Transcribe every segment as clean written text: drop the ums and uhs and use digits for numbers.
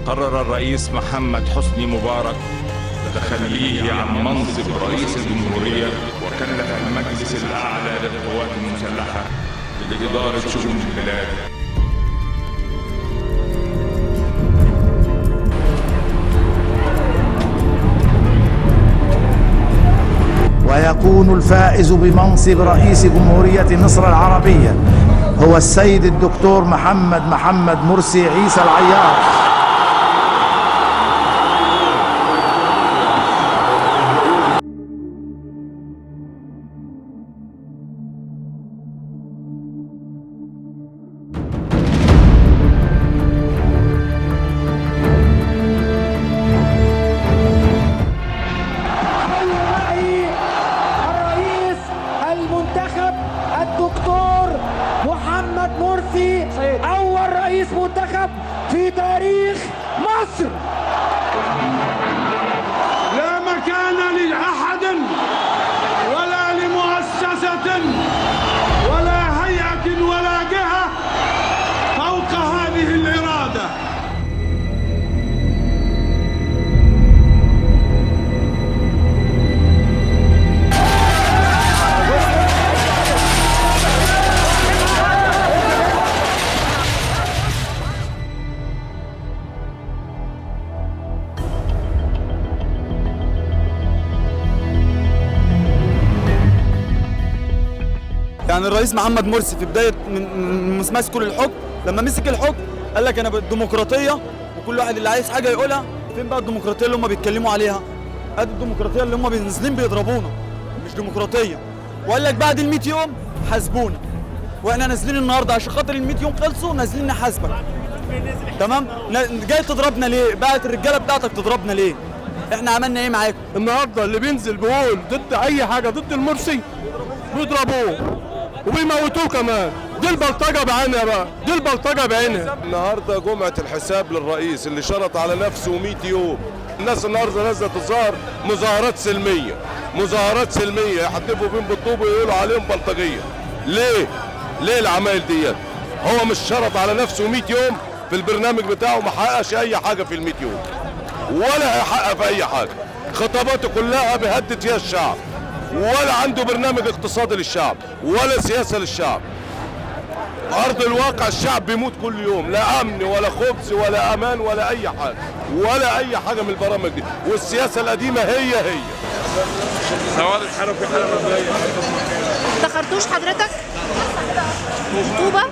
قرر الرئيس محمد حسني مبارك تخليه عن منصب رئيس الجمهورية، وكلف المجلس الأعلى للقوات المسلحة بإدارة شؤون البلاد. ويكون الفائز بمنصب رئيس جمهورية مصر العربية هو السيد الدكتور محمد مرسي عيسى العيار. الدكتور محمد مرسي أول رئيس منتخب في تاريخ مصر. لا مكان لأحد ولا لمؤسسة ولا هيئة ولا جهة فوق هذه الإرادة. يعني الرئيس محمد مرسي في بدايه من مسكه للحكم، لما مسك الحكم قال لك انا بالديمقراطيه وكل واحد اللي عايز حاجه يقولها. فين بقى الديمقراطيه اللي هم بيتكلموا عليها؟ ادي الديمقراطيه اللي هم نازلين بيضربونا، مش ديمقراطيه. وقال لك بعد ال 100 يوم حاسبونا، واحنا نازلين النهارده عشان خاطر ال 100 يوم خلصوا نازلين نحاسبك. تمام؟ جاي تضربنا ليه؟ بعت الرجاله بتاعتك تضربنا ليه؟ احنا عملنا ايه معاكم؟ النهارده اللي بينزل بيقول ضد اي حاجه ضد المرسي بيضربوه وبيموتوه كمان. دي البلطجه بعينها بقى، دي البلطجه بعينها. النهارده جمعه الحساب للرئيس اللي شرط على نفسه 100 يوم. الناس النهارده نازله تظاهر مظاهرات سلميه، مظاهرات سلميه يحدفوا بين بالطوب ويقولوا عليهم بلطجيه. ليه؟ ليه العمايل ديت؟ هو مش شرط على نفسه 100 يوم في البرنامج بتاعه، ما حققش اي حاجه في ال 100 يوم ولا هيحقق في اي حاجه. خطاباته كلها بيهدد فيها الشعب، ولا عنده برنامج اقتصادي للشعب ولا سياسه للشعب. ارض الواقع الشعب بيموت كل يوم، لا امن ولا خبز ولا امان ولا اي حاجه، ولا اي حاجه من البرامج دي. والسياسه القديمه هي سواد الحرب في حاله مبدئيه. افتكرتوش حضرتك؟ طوبة؟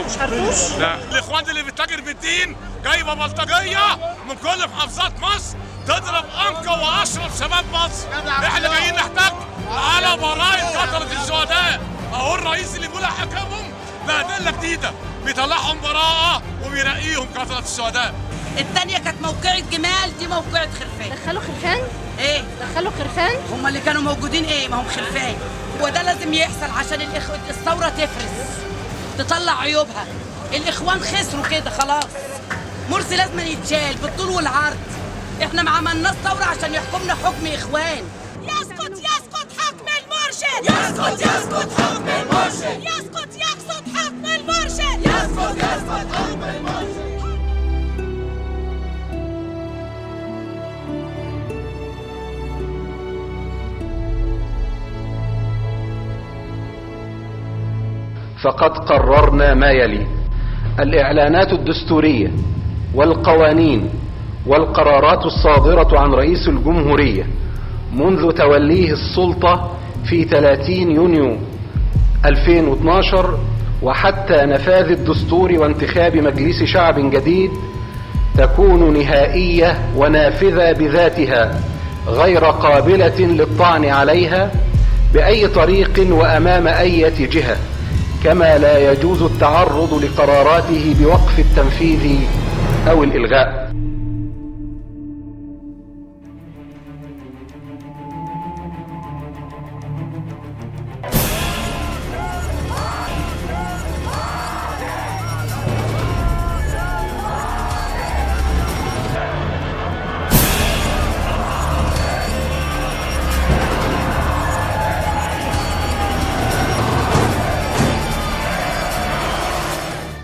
مش عرفتوش؟ لا. الاخوان اللي بتتاجر بالدين جايبه بلطجيه من كل محافظات مصر تضرب انقى واشرف شباب مصر. احنا جايين نحتاج على براءة قتلة الشهداء. اهو الرئيس اللي بيقول حكامهم بأدلة جديدة بيطلعهم براءة وبيرقيهم قتلة الشهداء. الثانية كانت موقعة جمال، دي موقعة خرفان. دخلوا خرفان؟ ايه؟ دخلوا خرفان؟ هم اللي كانوا موجودين ايه؟ ما هم خرفان. وده لازم يحصل عشان الثورة تفرز، تطلع عيوبها. الاخوان خسروا كده خلاص. مرسي لازم يتشال بالطول والعرض. احنا ما عملناش ثورة عشان يحكمنا حكم اخوان. يسقط حكم المرشد. يسقط حكم المرشد. يسقط حكم المرشد. يسقط حكم المرشد. فقد قررنا ما يلي: الإعلانات الدستورية والقوانين والقرارات الصادرة عن رئيس الجمهورية منذ توليه السلطة في 30 يونيو 2012 وحتى نفاذ الدستور وانتخاب مجلس شعب جديد تكون نهائية ونافذة بذاتها، غير قابلة للطعن عليها بأي طريق وأمام أي جهة، كما لا يجوز التعرض لقراراته بوقف التنفيذ أو الإلغاء.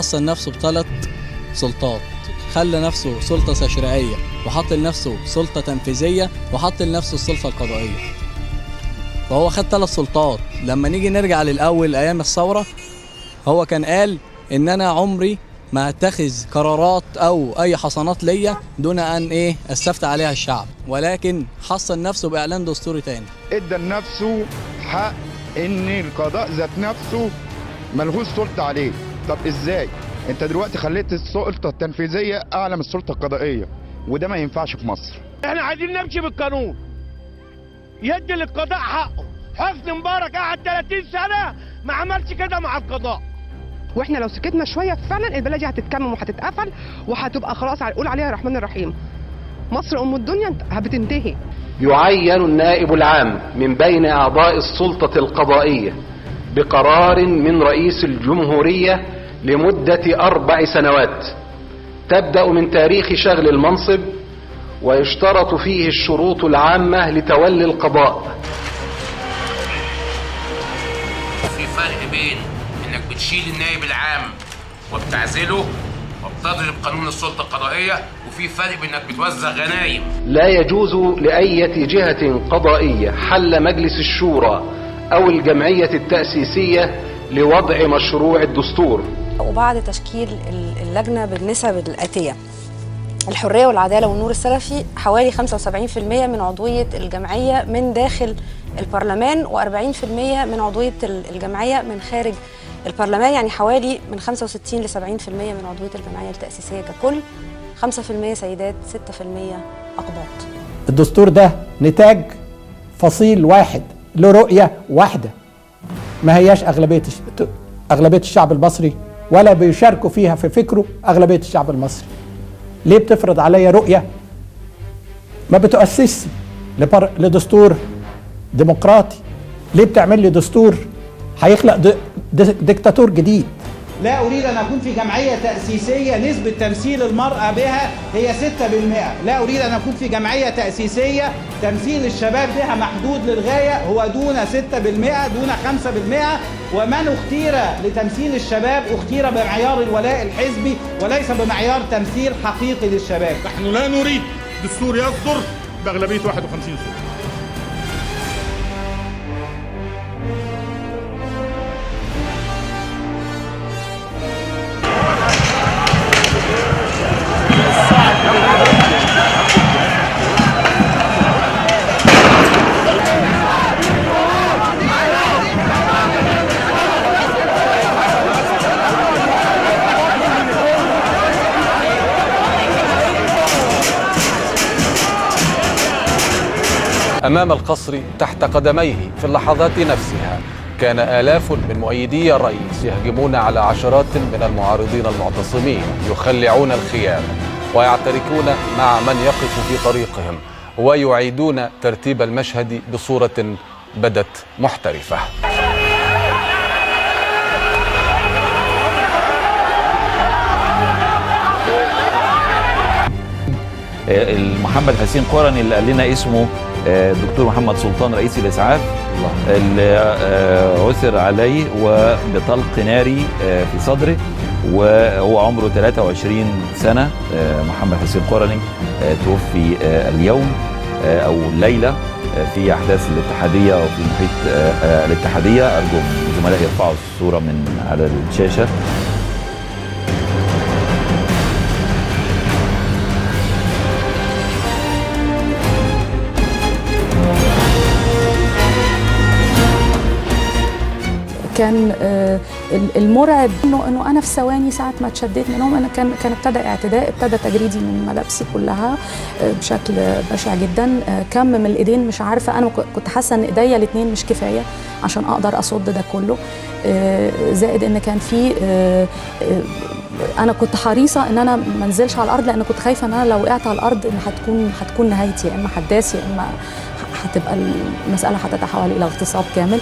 أصل نفسه بثلاث سلطات: خلى نفسه سلطة تشريعية وحط لنفسه سلطة تنفيذية وحط لنفسه السلطة القضائية. فهو خد 3 سلطات. لما نيجي نرجع للأول أيام الثورة، هو كان قال إن أنا عمري ما اتخذ قرارات أو أي حصانات ليا دون أن استفتى عليها الشعب، ولكن حصن نفسه بإعلان دستوري تاني. ادى لنفسه حق إن القضاء ذات نفسه ملهوش سلطة عليه. طب إزاي؟ أنت دلوقتي خليت السلطة التنفيذية أعلى من السلطة القضائية، وده ما ينفعش في مصر. احنا عايزين نمشي بالقانون، يدي للقضاء حقه. حسني مبارك قعد 30 سنة ما عملش كده مع القضاء. واحنا لو سكتنا شويه فعلا البلد دي هتتكمم وهتتقفل وهتبقى خلاص هنقول عليها الرحمن الرحيم. مصر ام الدنيا بتنتهي. يعين النائب العام من بين أعضاء السلطة القضائية بقرار من رئيس الجمهورية لمدة 4 سنوات تبدأ من تاريخ شغل المنصب، ويشترط فيه الشروط العامة لتولي القضاء. في فرق بين انك بتشيل النائب العام وبتعزله وبتضرب قانون السلطة القضائية، وفي فرق بين انك بتوزع غنايم. لا يجوز لأي جهة قضائية حل مجلس الشورى أو الجمعية التأسيسية لوضع مشروع الدستور. وبعد تشكيل اللجنة بالنسب الآتية: الحرية والعدالة والنور السلفي حوالي 75% من عضوية الجمعية من داخل البرلمان، و40% من عضوية الجمعية من خارج البرلمان، يعني حوالي من 65 ل 70% من عضوية الجمعية التأسيسية ككل. 5% سيدات، 6% أقباط. الدستور ده نتاج فصيل واحد له رؤية واحدة، ما هياش أغلبية الشعب المصري، ولا بيشاركوا فيها في فكره أغلبية الشعب المصري. ليه بتفرض عليا رؤية ما بتؤسسش لدستور ديمقراطي؟ ليه بتعمل لي دستور هيخلق ديكتاتور جديد؟ لا أريد أن أكون في جمعية تأسيسية نسبة تمثيل المرأة بها هي 6%. لا أريد أن أكون في جمعية تأسيسية تمثيل الشباب بها محدود للغاية، هو دون 6%، دون 5%. ومن اختير لتمثيل الشباب اختير بمعيار الولاء الحزبي وليس بمعيار تمثيل حقيقي للشباب. نحن لا نريد دستور يصدر بأغلبية 51 صوت. أمام القصر تحت قدميه في اللحظات نفسها كان آلاف من مؤيدي الرئيس يهجمون على عشرات من المعارضين المعتصمين، يخلعون الخيام ويعتركون مع من يقف في طريقهم، ويعيدون ترتيب المشهد بصورة بدت محترفة. محمد حسين قرني اللي قال لنا اسمه دكتور محمد سلطان رئيس الإسعاف اللي عثر عليه وبطلق ناري في صدره، وهو عمره 23 سنة. محمد حسين قرني توفي اليوم أو الليلة في أحداث الاتحادية وفي محيط الاتحادية. أرجو الزملاء يرفعوا الصورة من على الشاشة. كان المرعب انه انا في ثواني ساعه ما اتشديت منهم انا كان ابتدى اعتداء، ابتدى تجريدي من ملابسي كلها بشكل بشع جدا. كم من الايدين مش عارفه، انا كنت حاسه ان ايديا الاثنين مش كفايه عشان اقدر اصد ده كله، زائد ان كان في انا كنت حريصه ان انا ما انزلش على الارض، لان كنت خايفه ان انا لو وقعت على الارض ان هتكون نهايتي، يا اما حداس يا اما هتبقى المساله هتتحول الى اغتصاب كامل.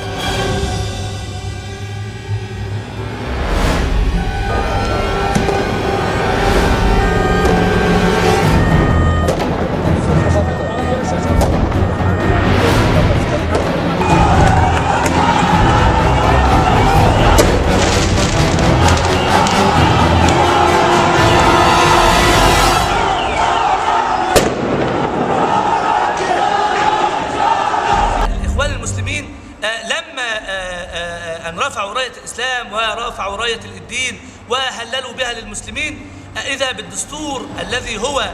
راية الدين وهللوا بها للمسلمين، إذا بالدستور الذي هو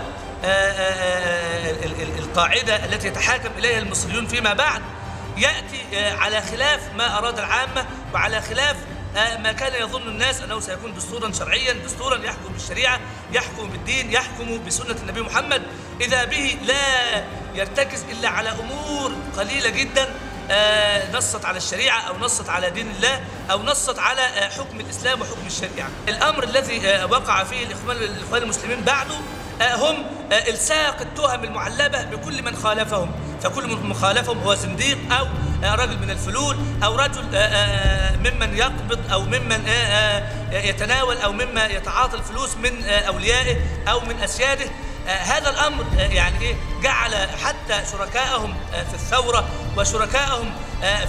القاعدة التي يتحاكم إليها المصريون فيما بعد يأتي على خلاف ما أراد العامة وعلى خلاف ما كان يظن الناس أنه سيكون دستورا شرعيا، دستورا يحكم بالشريعة، يحكم بالدين، يحكم بسنة النبي محمد، إذا به لا يرتكز إلا على أمور قليلة جدا نصت على الشريعة أو نصت على دين الله أو نصت على حكم الإسلام وحكم الشريعة. الأمر الذي وقع فيه الإخوان المسلمين بعده هم إلصاق التهم المعلبة بكل من خالفهم، فكل من خالفهم هو زنديق أو رجل من الفلول أو رجل ممن يقبض أو ممن يتناول أو مما يتعاطى الفلوس من أوليائه أو من أسياده. هذا الأمر يعني جعل حتى شركائهم في الثورة وشركائهم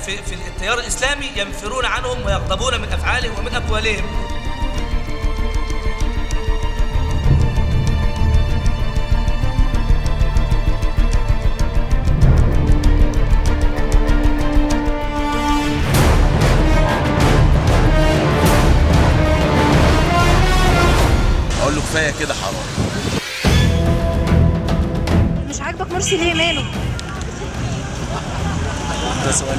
في التيار الإسلامي ينفرون عنهم ويغضبون من أفعالهم ومن أقوالهم. أقول له كفاية كده حرام. مش عاجبك مرسي ليه؟ ماله؟ ده سؤال.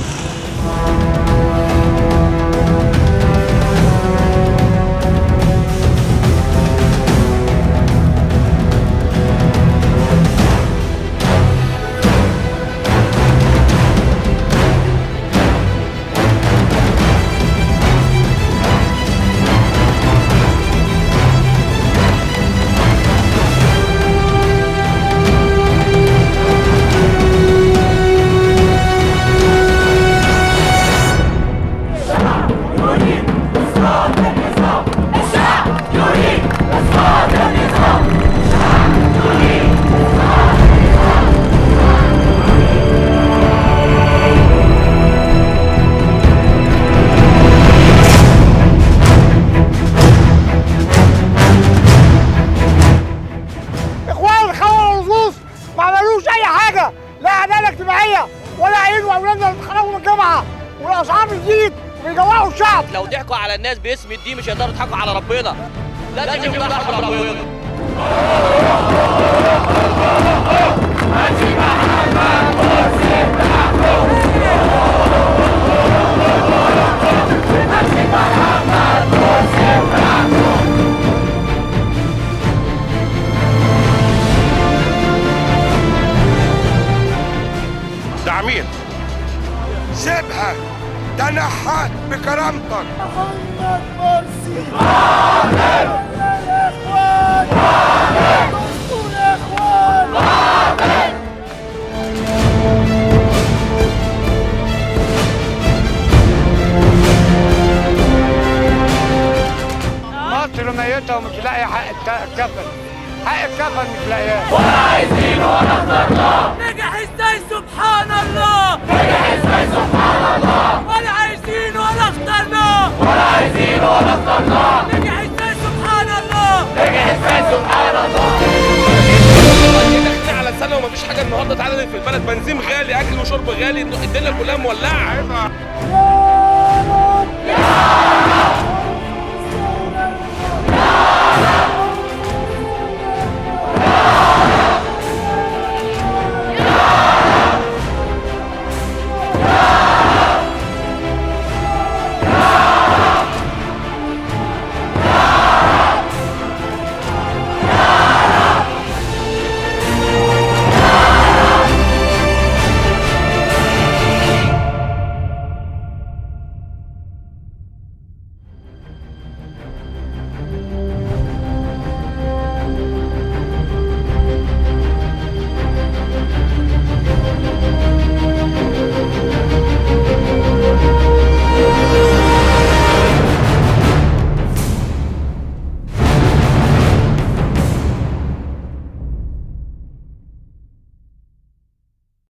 لا عداله اجتماعيه ولا عينوا اولادنا اللي بيتخرجوا من الجامعه والاسعار بتزيد وبيجوعوا الشعب. لو ضحكوا على الناس باسم الدين مش هيقدروا يضحكوا على ربنا. لازم يضحكوا على ربنا. دعمين سيبها تنحى بكرامتك. محمد مرسي يا اخوان دستور يا اخوان. مصر ميتة ومش لاقي حق الكفن، حق الكفن مش لاقياه. ولا عايزين ولا اخترنا. نجح ازاي سبحان الله. نجح ازاي سبحان الله. ولا عايزين ولا اخترنا. ولا عايزين ولا اخترنا. نجح ازاي سبحان الله. نجح ازاي سبحان الله. داخلين على سنة ومفيش حاجة النهارده اتعدلت في البلد، بنزين غالي، أكل وشرب غالي، الدنيا كلها مولعة. يا رب يا رب